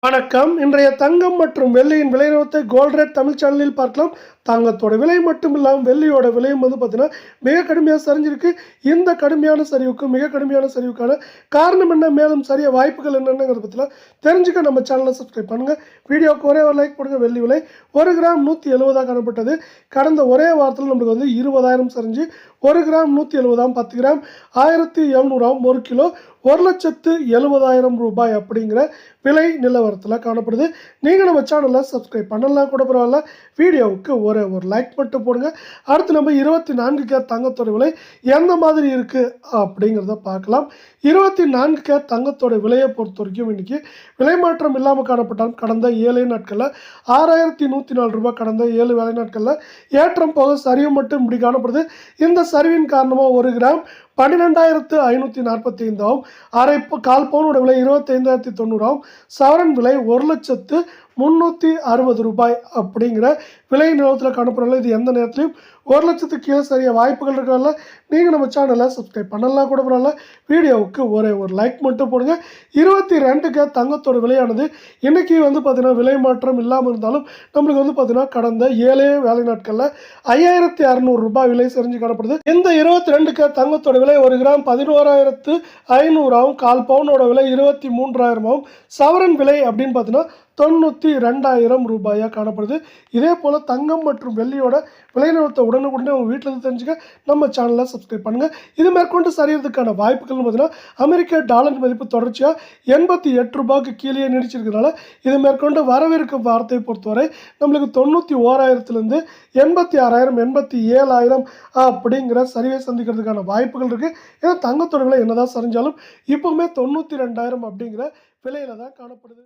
வணக்கம். இன்றைய தங்கம் மற்றும் வெள்ளியின் விலை நிலவரத்தை கோல்ட் ரேட் தமிழ் சேனலில் பார்க்கலாம். தங்கத்தோட விலை மட்டும் இல்லாமல் வெள்ளியோட விலையும் பார்த்தீங்கன்னா மிக கடுமையாக சரிஞ்சிருக்கு. இந்த கடுமையான சரிவுக்கு மிக கடுமையான சரிவுக்கான காரணம் என்ன, மேலும் சரிய வாய்ப்புகள் என்னென்னங்கிறத பற்றிலாம் தெரிஞ்சுக்க நம்ம சேனலை சப்ஸ்கிரைப் பண்ணுங்கள். வீடியோவுக்கு ஒரே ஒரு லைக் போடுங்க. வெள்ளி விலை 1 கிராம் 170 காணப்பட்டது. கடந்த ஒரே வாரத்தில் நம்மளுக்கு 20,000 சரிஞ்சு 1 கிராம் 170, 10 கிராம் 1700, 1 கிலோ 1,70,000 ரூபாய் அப்படிங்கிற விலை நிலவரத்தில் காணப்படுது. நீங்கள் நம்ம சேனலை சப்ஸ்கிரைப் பண்ணலாம் கூட பரவாயில்ல, வீடியோவுக்கு ஒரு லைக் மட்டும் போடுங்க. அடுத்து நம்ம 24 கேரட் தங்கத்தோட விலை எந்த மாதிரி இருக்குது அப்படிங்கிறத பார்க்கலாம். 24 கேரட் தங்கத்தோட விலையை பொறுத்த வரைக்கும் இன்றைக்கி விலை மாற்றம் இல்லாமல் காணப்பட்டாலும் கடந்த 7 நாட்களில் 6,104 ரூபாய், கடந்த 7 வேலை நாட்களில் ஏற்றம் போக சரிவு மட்டும் இப்படி காணப்படுது. இந்த சரிவின் காரணமாக 1 கிராம் 12,545, அரை கால் பவுனோட விலை 25,900, சவரன் விலை 1,360 ரூபாய் அப்படிங்கிற விலை நிலவரத்தில் காணப்படல. இது எந்த நேரத்திலையும் 1,00,000 கீழே சரிய வாய்ப்புகள் இருக்கிறதால நீங்கள் நம்ம சேனலை சப்ஸ்கிரைப் பண்ணலாம் கூட பரவாயில்ல, வீடியோவுக்கு ஒரு லைக் மட்டும் போடுங்க. 22 கேரட் தங்கத்தோட விலையானது இன்றைக்கி பார்த்தீங்கன்னா விலை மாற்றம் இல்லாமல் இருந்தாலும் நம்மளுக்கு பார்த்தீங்கன்னா கடந்த 7 வேலை நாட்களில் 5,600 ரூபாய் விலை சரிஞ்சு காணப்படுது. இந்த 22 கேரட் தங்கத்தோட விலை 1 கிராம் 11,500, கால் பவுனோட விலை 23,000, சவரன் விலை அப்படின்னு பார்த்தீங்கன்னா 92,000 ரூபாயாக காணப்படுது. இதே போல் தங்கம் மற்றும் வெள்ளியோட விலை நிலவரத்தை உடனுக்குடனே உங்கள் வீட்டில் இருந்து தெரிஞ்சுக்க நம்ம சேனலை சப்ஸ்கிரைப் பண்ணுங்கள். இது மேற்கொண்டு சரியறதுக்கான வாய்ப்புகள்னு பார்த்தீங்கன்னா அமெரிக்க டாலர் மதிப்பு தொடர்ச்சியாக 88 ரூபாய்க்கு கீழே நீடிச்சிருக்கிறதுனால இது மேற்கொண்டு வரவிருக்கும் வாரத்தை பொறுத்தவரை நம்மளுக்கு 91,000 86,000, 87,000 அப்படிங்கிற சரிவை சந்திக்கிறதுக்கான வாய்ப்புகள் இருக்குது. ஏன்னா தங்கத்தோட விலை என்னதான் சரிஞ்சாலும் இப்போவுமே 92,000 அப்படிங்கிற விலையில தான் காணப்படுது.